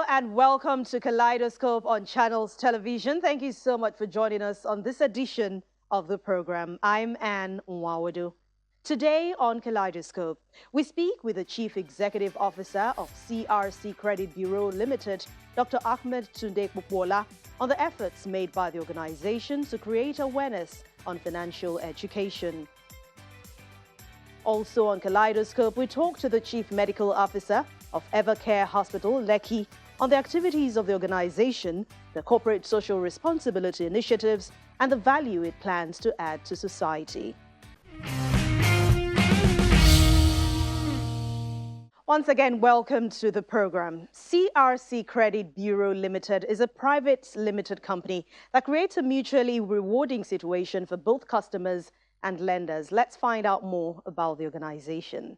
Hello and welcome to Kaleidoscope on Channels Television. Thank you so much for joining us on this edition of the program. I'm Anne Nwawadu. Today on Kaleidoscope, we speak with the Chief Executive Officer of CRC Credit Bureau Limited, Dr. Ahmed Tunde Kpokwola, on the efforts made by the organization to create awareness on financial education. Also on Kaleidoscope, we talk to the Chief Medical Officer of Evercare Hospital, Lekki, on the activities of the organization, the corporate social responsibility initiatives, and the value it plans to add to society. Once again, welcome to the program. CRC Credit Bureau Limited is a private limited company that creates a mutually rewarding situation for both customers and lenders. Let's find out more about the organization.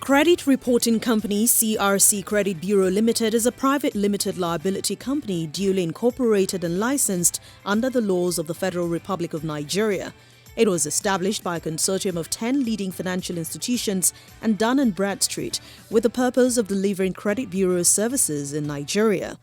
Credit reporting company CRC Credit Bureau Limited is a private limited liability company duly incorporated and licensed under the laws of the Federal Republic of Nigeria. It was established by a consortium of 10 leading financial institutions and Dun & Bradstreet with the purpose of delivering credit bureau services in Nigeria.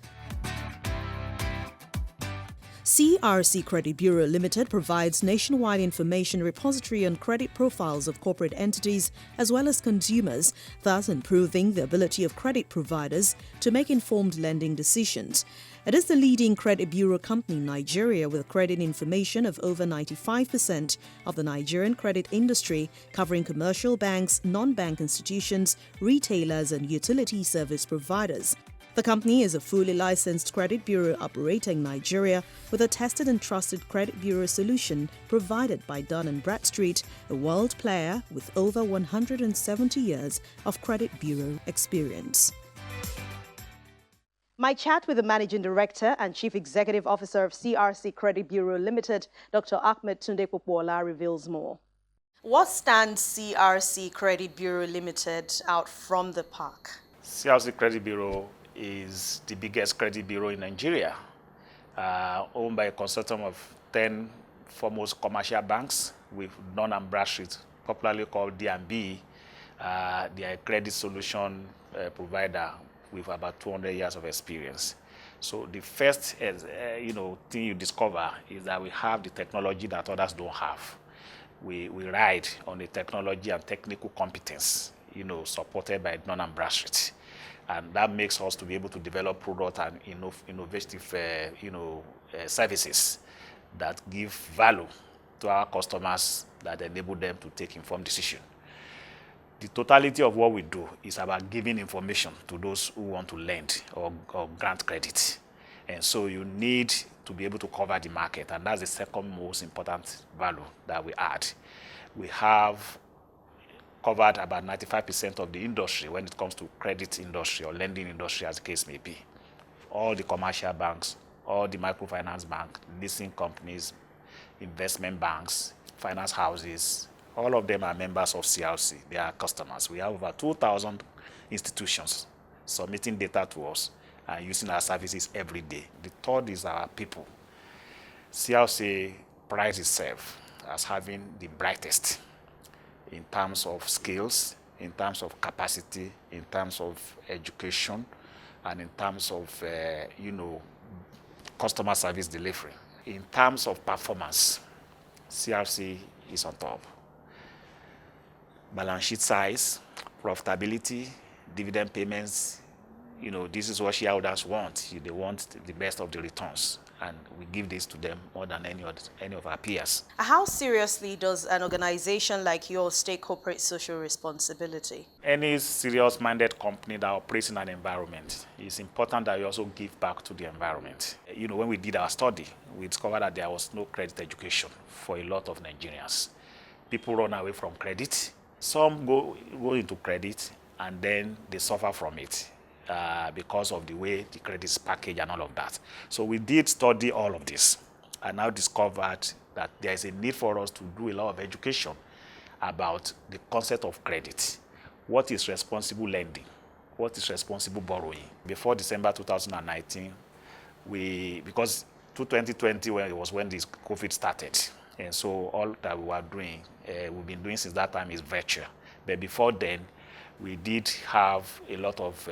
CRC Credit Bureau Limited provides nationwide information repository on credit profiles of corporate entities as well as consumers, thus improving the ability of credit providers to make informed lending decisions. It is the leading credit bureau company in Nigeria with credit information of over 95% of the Nigerian credit industry, covering commercial banks, non-bank institutions, retailers, and utility service providers. The company is a fully licensed credit bureau operating in Nigeria with a tested and trusted credit bureau solution provided by Dun & Bradstreet, a world player with over 170 years of credit bureau experience. My chat with the Managing Director and Chief Executive Officer of CRC Credit Bureau Limited, Dr. Ahmed Tunde Kpokwola, reveals more. What stands CRC Credit Bureau Limited out from the park? CLRC Credit Bureau is the biggest credit bureau in Nigeria, owned by a consortium of 10 foremost commercial banks with Dun & Bradstreet, popularly called D&B. They are a credit solution provider with about 200 years of experience. So the first thing you discover is that we have the technology that others don't have. We ride on the technology and technical competence, supported by Dun & Bradstreet. And that makes us to be able to develop product and innovative services that give value to our customers that enable them to take informed decisions. The totality of what we do is about giving information to those who want to lend or grant credit. And so you need to be able to cover the market, and that's the second most important value that we add. We have covered about 95% of the industry when it comes to credit industry or lending industry, as the case may be. All the commercial banks, all the microfinance banks, leasing companies, investment banks, finance houses, all of them are members of CLRC. They are customers. We have over 2,000 institutions submitting data to us and using our services every day. The third is our people. CLRC prides itself as having the brightest in terms of skills, in terms of capacity, in terms of education, and in terms of customer service delivery. In terms of performance, CRC is on top. Balance sheet size, profitability, dividend payments, this is what shareholders want. They want the best of the returns, and we give this to them more than any of our peers. How seriously does an organization like yours take corporate social responsibility? Any serious-minded company that operates in an environment, it's important that you also give back to the environment. When we did our study, we discovered that there was no credit education for a lot of Nigerians. People run away from credit. Some go into credit, and then they suffer from it. Because of the way the credit is packaged and all of that. So we did study all of this and now discovered that there is a need for us to do a lot of education about the concept of credit. What is responsible lending? What is responsible borrowing? Before December 2019, because 2020 was when this COVID started, and so all that we were doing, we've been doing since that time is virtual. But before then, we did have a lot of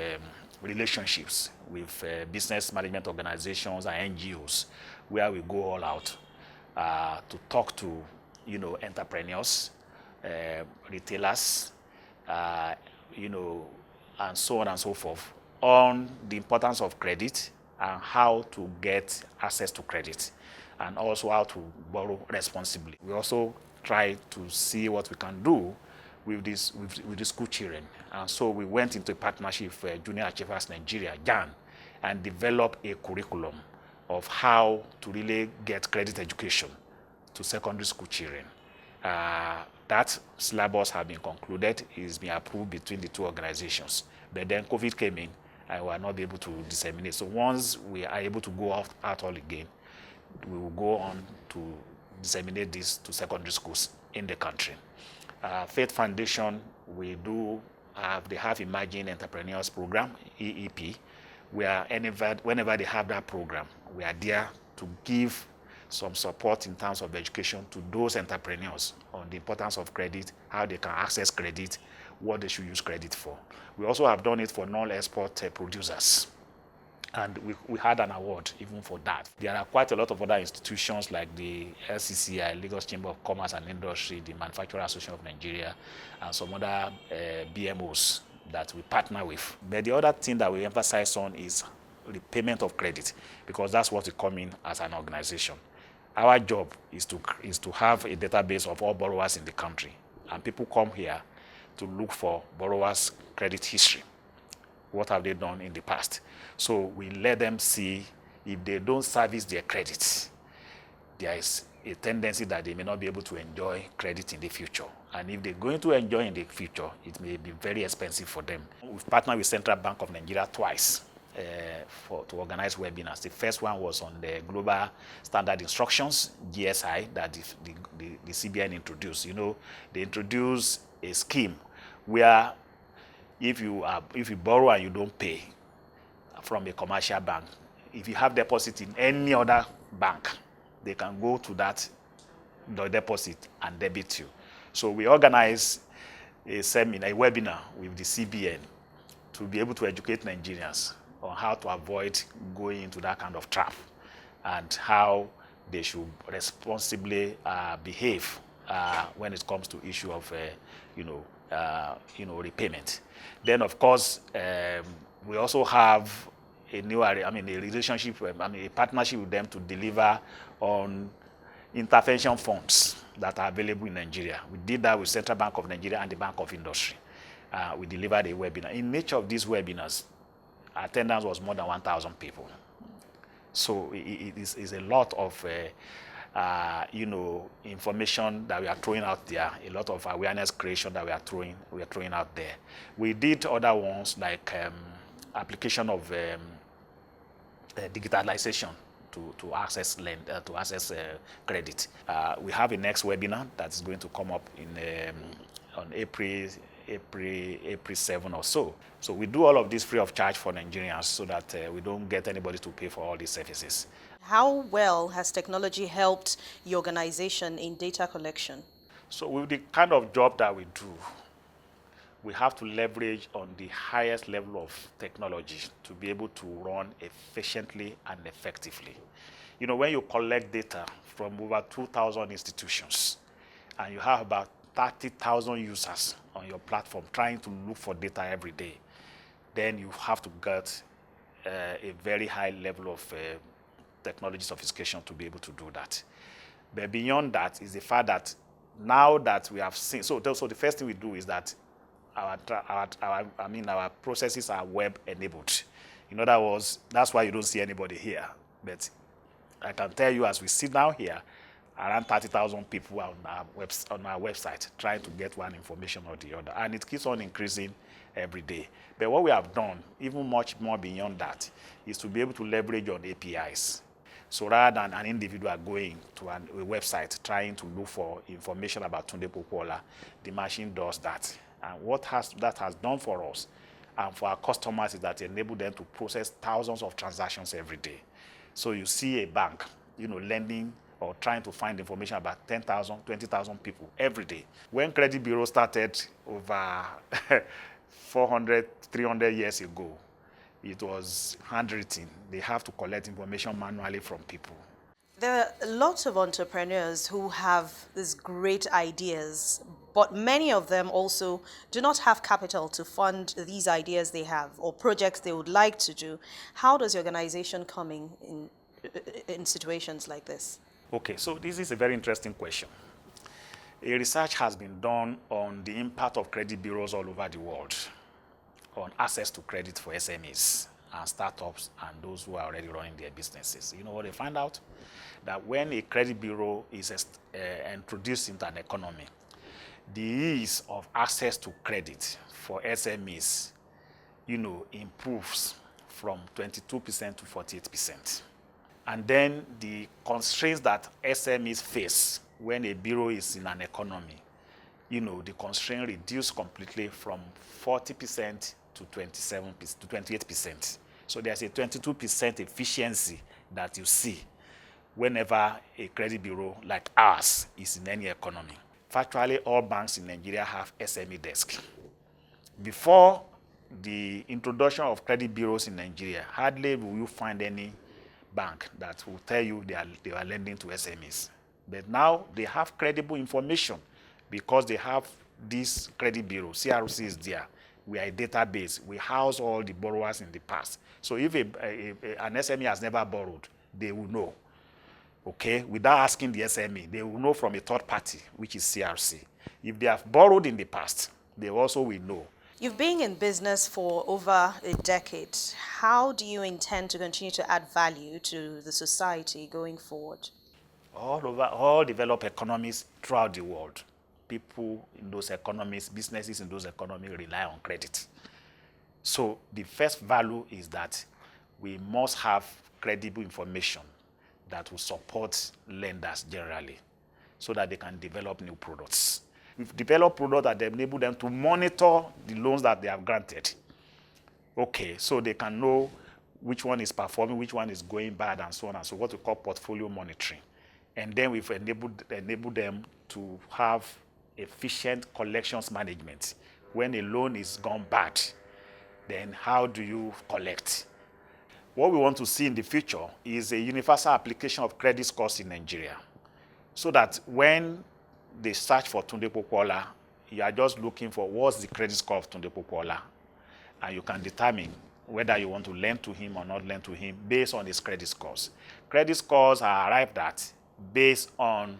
relationships with business management organizations and NGOs, where we go all out to talk to, entrepreneurs, retailers, and so on and so forth, on the importance of credit and how to get access to credit, and also how to borrow responsibly. We also try to see what we can do with the school children. And so we went into a partnership with Junior Achievers Nigeria, JAN, and developed a curriculum of how to really get credit education to secondary school children. That syllabus has been concluded, it's been approved between the two organizations. But then COVID came in and we were not able to disseminate. So once we are able to go out all again, we will go on to disseminate this to secondary schools in the country. Faith Foundation, they have Emerging Entrepreneurs Program, EEP, where whenever they have that program, we are there to give some support in terms of education to those entrepreneurs on the importance of credit, how they can access credit, what they should use credit for. We also have done it for non-export producers, and we had an award even for that. There are quite a lot of other institutions like the LCCI, Lagos Chamber of Commerce and Industry, the Manufacturer Association of Nigeria, and some other BMOs that we partner with. But the other thing that we emphasize on is repayment of credit, because that's what we come in as an organization. Our job is to have a database of all borrowers in the country, and people come here to look for borrowers' credit history. What have they done in the past? So we let them see if they don't service their credits, there is a tendency that they may not be able to enjoy credit in the future. And if they're going to enjoy in the future, it may be very expensive for them. We've partnered with Central Bank of Nigeria twice to organize webinars. The first one was on the Global Standard Instructions, GSI, that the CBN introduced. They introduced a scheme where if you borrow and you don't pay from a commercial bank, if you have deposit in any other bank, they can go to the deposit and debit you. So we organize a webinar with the CBN to be able to educate Nigerians on how to avoid going into that kind of trap and how they should responsibly behave when it comes to issue of repayment. Then of course we also have a partnership with them to deliver on intervention funds that are available in Nigeria. We did that with Central Bank of Nigeria and the Bank of Industry. We delivered a webinar. In each of these webinars, attendance was more than 1,000 people. So it is a lot of information that we are throwing out there, a lot of awareness creation that we are throwing out there. We did other ones like application of digitalization to access credit. We have a next webinar that's going to come up on April 7 or so. So we do all of this free of charge for Nigerians so that we don't get anybody to pay for all these services. How well has technology helped your organization in data collection? So with the kind of job that we do, we have to leverage on the highest level of technology to be able to run efficiently and effectively. When you collect data from over 2,000 institutions and you have about 30,000 users on your platform trying to look for data every day, then you have to get a very high level of technology sophistication to be able to do that. But beyond that is the fact that now that we have seen, so the first thing we do is that our processes are web enabled. In other words, that's why you don't see anybody here. But I can tell you, as we sit down here, around 30,000 people are on our website trying to get one information or the other, and it keeps on increasing every day. But what we have done, even much more beyond that, is to be able to leverage on APIs. So rather than an individual going to a website trying to look for information about Tunde Popola, the machine does that. And what that has done for us and for our customers is that it enables them to process thousands of transactions every day. So you see a bank, lending or trying to find information about 10,000, 20,000 people every day. When credit bureau started over 400, 300 years ago, it was handwritten. They have to collect information manually from people. There are lots of entrepreneurs who have these great ideas, but many of them also do not have capital to fund these ideas they have or projects they would like to do. How does your organization come in situations like this? Okay, so this is a very interesting question. A research has been done on the impact of credit bureaus all over the world on access to credit for SMEs and startups and those who are already running their businesses. You know what they find out? That when a credit bureau is introduced into an economy, the ease of access to credit for SMEs, improves from 22% to 48%. And then the constraints that SMEs face when a bureau is in an economy, the constraint reduced completely from 40% to 28%. So there's a 22% efficiency that you see whenever a credit bureau like ours is in any economy. Virtually all banks in Nigeria have SME desks. Before the introduction of credit bureaus in Nigeria, hardly will you find any bank that will tell you they are lending to SMEs. But now they have credible information because they have this credit bureau. CLRC is there. We are a database. We house all the borrowers in the past. So if an SME has never borrowed, they will know. Okay, without asking the SME, they will know from a third party, which is CLRC. If they have borrowed in the past, they also will know. You've been in business for over a decade. How do you intend to continue to add value to the society going forward? All developed economies throughout the world, people in those economies, businesses in those economies rely on credit. So the first value is that we must have credible information that will support lenders generally so that they can develop new products. We've developed products that enable them to monitor the loans that they have granted. Okay, so they can know which one is performing, which one is going bad, and so on and so what we call portfolio monitoring. And then we've enabled them to have efficient collections management. When a loan is gone bad, then how do you collect? What we want to see in the future is a universal application of credit scores in Nigeria, so that when they search for Tunde Popola, you are just looking for what's the credit score of Tunde Popola, and you can determine whether you want to lend to him or not lend to him based on his credit scores. Credit scores are arrived at based on,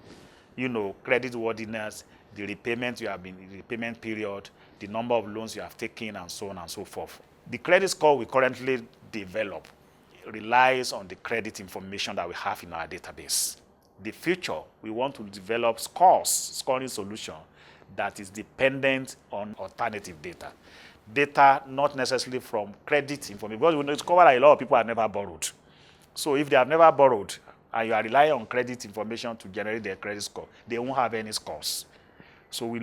credit worthiness, the repayment period, the number of loans you have taken, and so on and so forth. The credit score we currently develop relies on the credit information that we have in our database. The future, we want to develop scoring solution that is dependent on alternative data. Data not necessarily from credit information, because we discover that a lot of people have never borrowed. So if they have never borrowed and you are relying on credit information to generate their credit score, they won't have any scores. So we're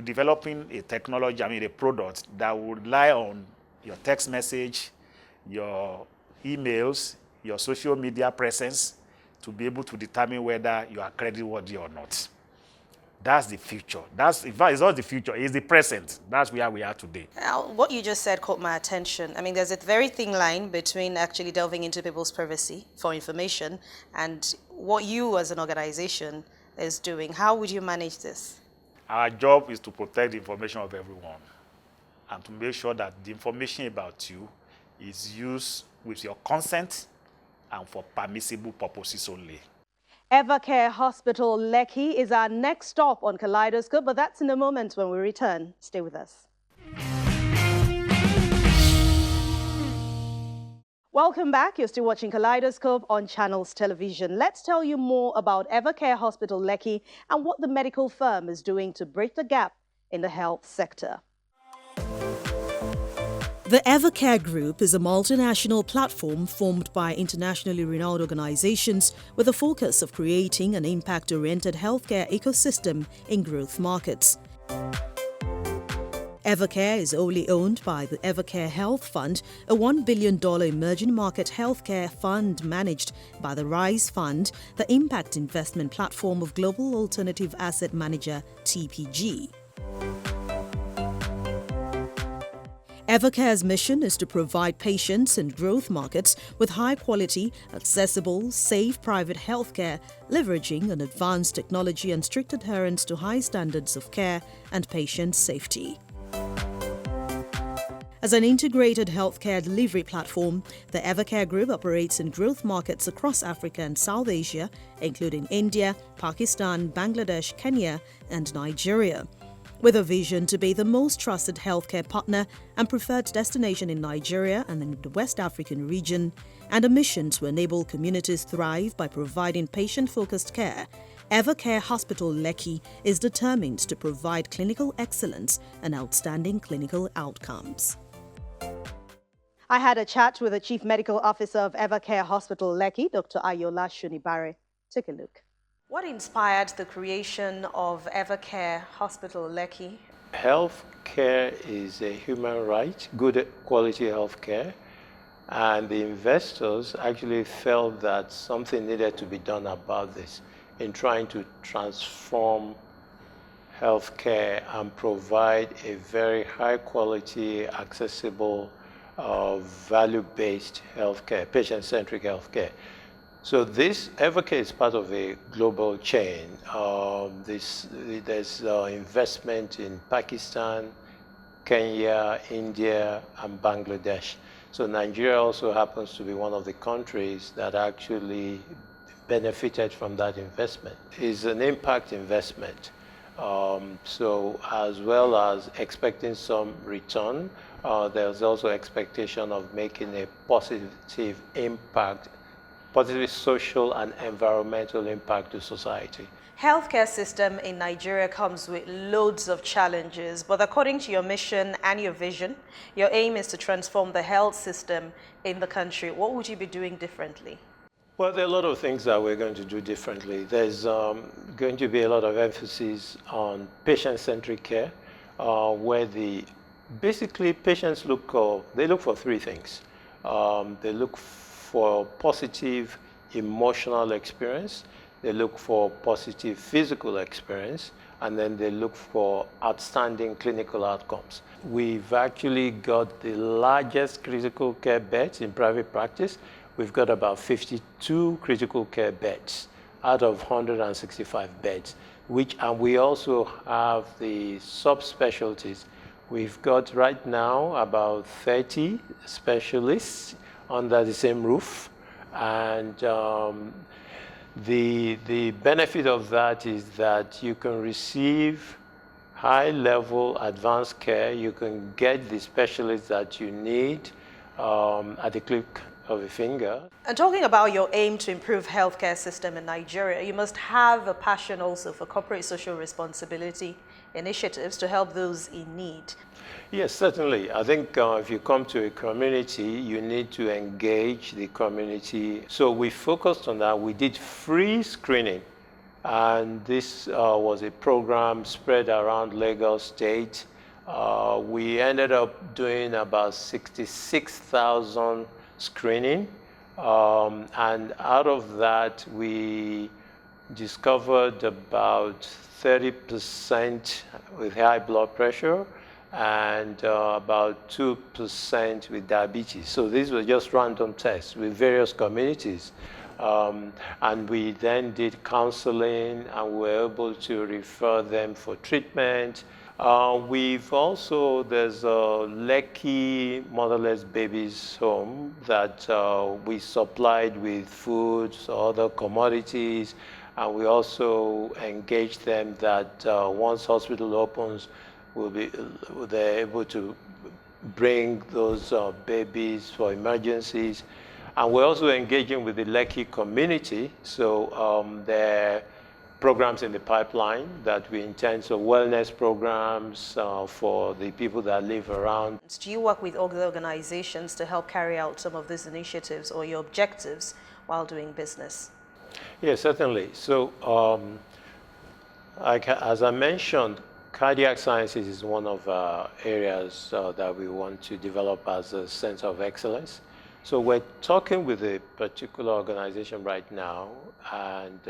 developing a technology, a product that will rely on your text message, your emails, your social media presence to be able to determine whether you are creditworthy or not. That's the future. In fact, it's not the future, it's the present. That's where we are today. What you just said caught my attention. There's a very thin line between actually delving into people's privacy for information and what you as an organization is doing. How would you manage this? Our job is to protect the information of everyone and to make sure that the information about you is used with your consent and for permissible purposes only. Evercare Hospital, Lekki is our next stop on Kaleidoscope, but that's in a moment when we return. Stay with us. Welcome back. You're still watching Kaleidoscope on Channels Television. Let's tell you more about Evercare Hospital, Lekki and what the medical firm is doing to bridge the gap in the health sector. The Evercare Group is a multinational platform formed by internationally renowned organizations with a focus of creating an impact-oriented healthcare ecosystem in growth markets. Evercare is wholly owned by the Evercare Health Fund, a $1 billion emerging market healthcare fund managed by the RISE Fund, the impact investment platform of global alternative asset manager TPG. Evercare's mission is to provide patients in growth markets with high-quality, accessible, safe private healthcare, leveraging an advanced technology and strict adherence to high standards of care and patient safety. As an integrated healthcare delivery platform, the Evercare Group operates in growth markets across Africa and South Asia, including India, Pakistan, Bangladesh, Kenya, and Nigeria. With a vision to be the most trusted healthcare partner and preferred destination in Nigeria and in the West African region, and a mission to enable communities thrive by providing patient-focused care, Evercare Hospital Lekki is determined to provide clinical excellence and outstanding clinical outcomes. I had a chat with the Chief Medical Officer of Evercare Hospital Lekki, Dr. Ayola Shunibare. Take a look. What inspired the creation of Evercare Hospital Lekki? Healthcare is a human right, good quality healthcare, and the investors actually felt that something needed to be done about this in trying to transform healthcare and provide a very high quality, accessible, value-based healthcare, patient-centric healthcare. So this Evercare is part of a global chain. There's investment in Pakistan, Kenya, India, and Bangladesh. So Nigeria also happens to be one of the countries that actually benefited from that investment. It's an impact investment. So as well as expecting some return, there's also expectation of making a positive impact, positive social and environmental impact to society. Healthcare system in Nigeria comes with loads of challenges, but according to your mission and your vision, your aim is to transform the health system in the country. What would you be doing differently? Well, there are a lot of things that we're going to do differently. There's going to be a lot of emphasis on patient-centric care, where basically patients look for three things. They look for positive emotional experience, they look for positive physical experience, and then they look for outstanding clinical outcomes. We've actually got the largest critical care beds in private practice. We've got about 52 critical care beds out of 165 beds, and we also have the subspecialties. We've got right now about 30 specialists under the same roof, and the benefit of that is that you can receive high-level advanced care. You can get the specialists that you need at the click of a finger. And talking about your aim to improve healthcare system in Nigeria, you must have a passion also for corporate social responsibility initiatives to help those in need. Yes, certainly. I think if you come to a community, you need to engage the community. So we focused on that. We did free screening, and this was a program spread around Lagos State. We ended up doing about 66,000 screening, and out of that we discovered about 30% with high blood pressure and about 2% with diabetes. So these were just random tests with various communities. And we then did counseling, and we were able to refer them for treatment. There's a Lekki Motherless Babies Home that we supplied with foods, other commodities, and we also engaged them that once hospital opens, they're able to bring those babies for emergencies. And we're also engaging with the Lekki community. So there are programs in the pipeline that we intend, so wellness programs for the people that live around. Do you work with other organizations to help carry out some of these initiatives or your objectives while doing business? Yes, certainly. So as I mentioned, cardiac sciences is one of our areas that we want to develop as a center of excellence. So we're talking with a particular organization right now, and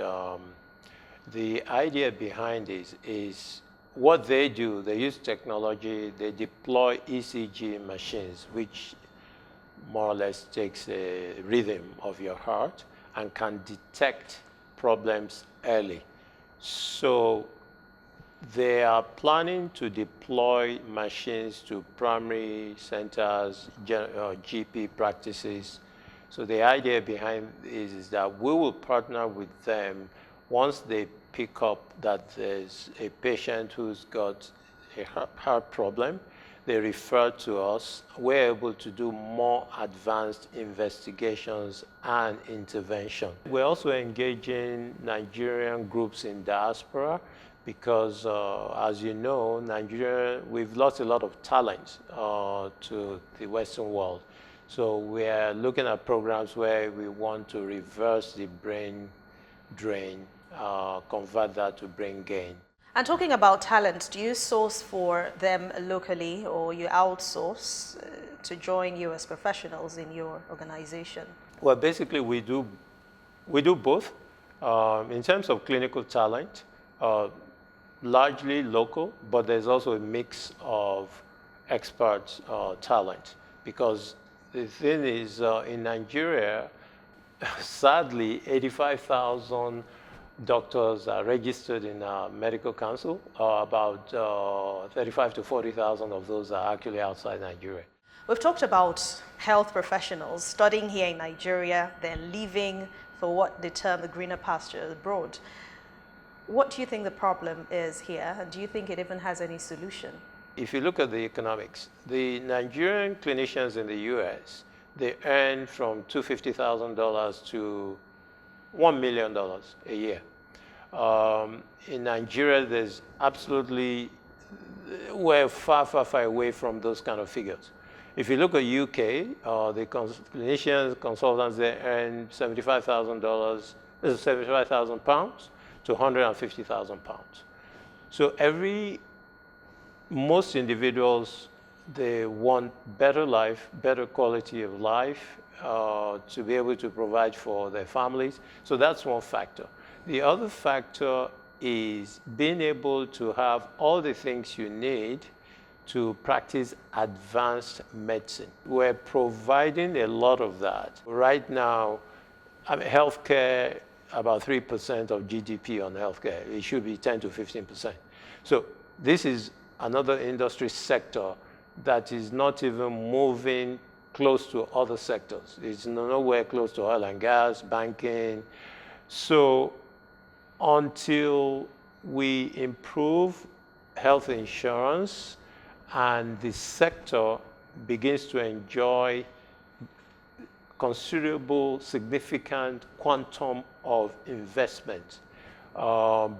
the idea behind this is what they do, they use technology, they deploy ECG machines, which more or less takes a rhythm of your heart and can detect problems early. So they are planning to deploy machines to primary centers, GP practices. So the idea behind this is that we will partner with them once they pick up that there's a patient who's got a heart problem. They refer to us. We're able to do more advanced investigations and intervention. We're also engaging Nigerian groups in diaspora because, as you know, Nigeria, we've lost a lot of talent to the Western world. So we're looking at programs where we want to reverse the brain drain, convert that to brain gain. And talking about talent, do you source for them locally or you outsource to join you as professionals in your organization? Well, basically we do both. In terms of clinical talent, largely local, but there's also a mix of expert talent. Because the thing is, in Nigeria, sadly, 85,000 doctors are registered in our medical council. About 35 to 40,000 of those are actually outside Nigeria. We've talked about health professionals studying here in Nigeria, then leaving for what they term the greener pasture abroad. What do you think the problem is here, and do you think it even has any solution? If you look at the economics, the Nigerian clinicians in the US, they earn from $250,000 to $1 million a year. In Nigeria, there's absolutely, we're far away from those kind of figures. If you look at UK, the clinicians, consultants, they earn $75,000, £75,000 to £150,000. So most individuals, they want better life, better quality of life, to be able to provide for their families. So that's one factor. The other factor is being able to have all the things you need to practice advanced medicine. We're providing a lot of that. Right now, healthcare, about 3% of GDP on healthcare. It should be 10 to 15%. So this is another industry sector that is not even moving close to other sectors. It's nowhere close to oil and gas, banking. So until we improve health insurance and the sector begins to enjoy considerable, significant quantum of investment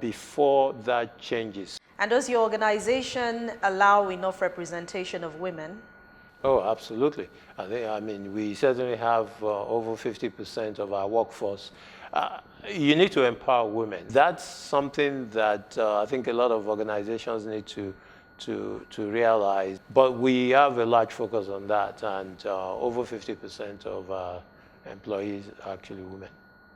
before that changes. And does your organization allow enough representation of women? Oh, absolutely. I mean, we certainly have over 50% of our workforce. You need to empower women. That's something that I think a lot of organizations need to realize. But we have a large focus on that, and over 50% of our employees are actually women.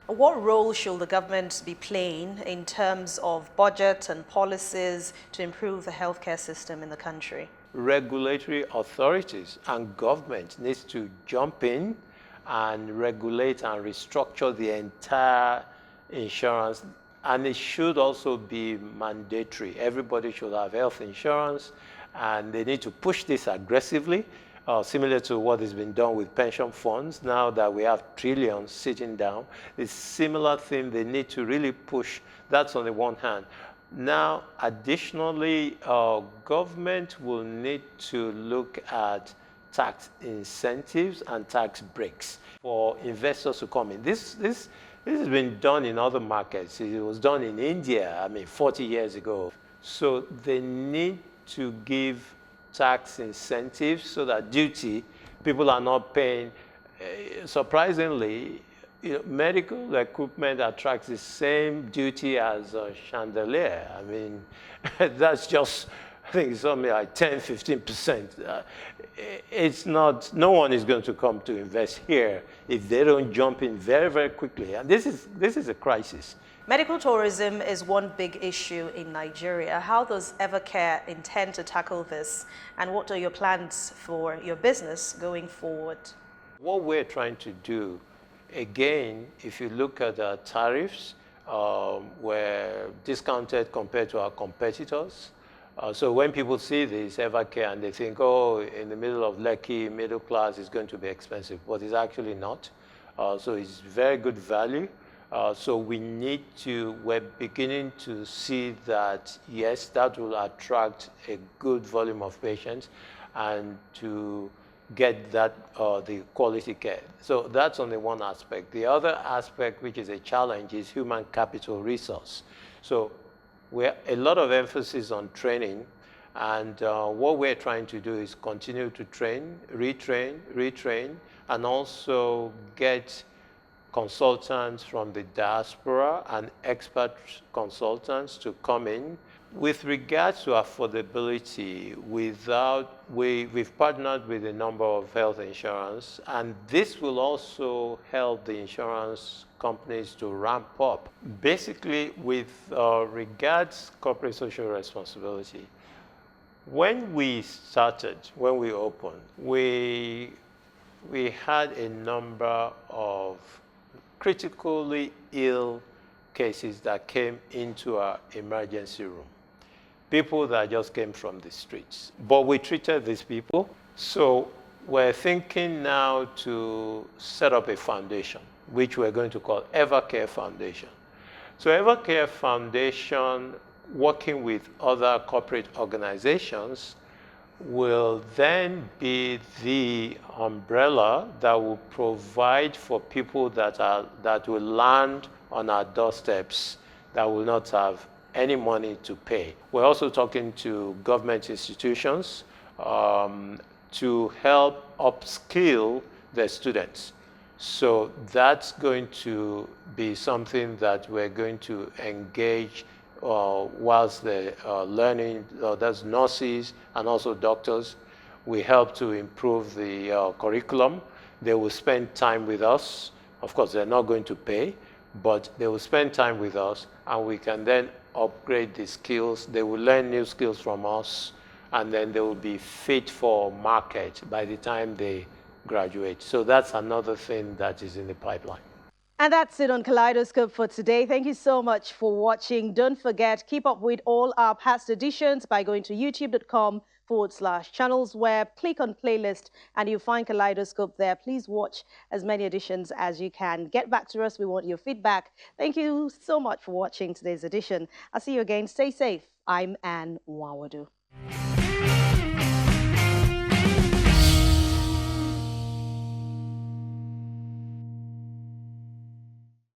What role should the government be playing in terms of budget and policies to improve the healthcare system in the country? Regulatory authorities and government needs to jump in and regulate and restructure the entire insurance, and it should also be mandatory. Everybody should have health insurance, and they need to push this aggressively, similar to what has been done with pension funds. Now that we have trillions sitting down, it's similar thing they need to really push. That's on the one hand. Now, additionally, government will need to look at tax incentives and tax breaks for investors to come in. This has been done in other markets. It was done in India, 40 years ago. So they need to give tax incentives so that duty, people are not paying. Surprisingly, medical equipment attracts the same duty as a chandelier. That's just, I think it's something like 10, 15%. It's not, no one is going to come to invest here if they don't jump in very, very quickly. And this is a crisis. Medical tourism is one big issue in Nigeria. How does Evercare intend to tackle this, and what are your plans for your business going forward? What we're trying to do, again, if you look at our tariffs, we're discounted compared to our competitors. So when people see this Evercare and they think, oh, in the middle of Lekki, middle class is going to be expensive, but it's actually not. So it's very good value. So we're beginning to see that, yes, that will attract a good volume of patients and to get that, the quality care. So that's only one aspect. The other aspect, which is a challenge, is human capital resource. So we're a lot of emphasis on training, and what we're trying to do is continue to train, retrain, and also get consultants from the diaspora and expert consultants to come in. With regards to affordability, we've partnered with a number of health insurance, and this will also help the insurance companies to ramp up. Basically, with regards corporate social responsibility, when we opened, we had a number of critically ill cases that came into our emergency room. People that just came from the streets. But we treated these people. So we're thinking now to set up a foundation, which we're going to call Evercare Foundation. So Evercare Foundation, working with other corporate organizations, will then be the umbrella that will provide for people that will land on our doorsteps that will not have any money to pay. We're also talking to government institutions to help upskill their students. So that's going to be something that we're going to engage whilst they're learning. That's nurses and also doctors. We help to improve the curriculum. They will spend time with us. Of course, they're not going to pay, but they will spend time with us, and we can then upgrade the skills. They will learn new skills from us, and then they will be fit for market by the time they graduate. So that's another thing that is in the pipeline. And that's it on Kaleidoscope for today. Thank you so much for watching. Don't forget, keep up with all our past editions by going to youtube.com/channels web, click on playlist, and you'll find Kaleidoscope there. Please watch as many editions as you can. Get back to us. We want your feedback. Thank you so much for watching today's edition. I'll see you again. Stay safe. I'm Anne Wawadu.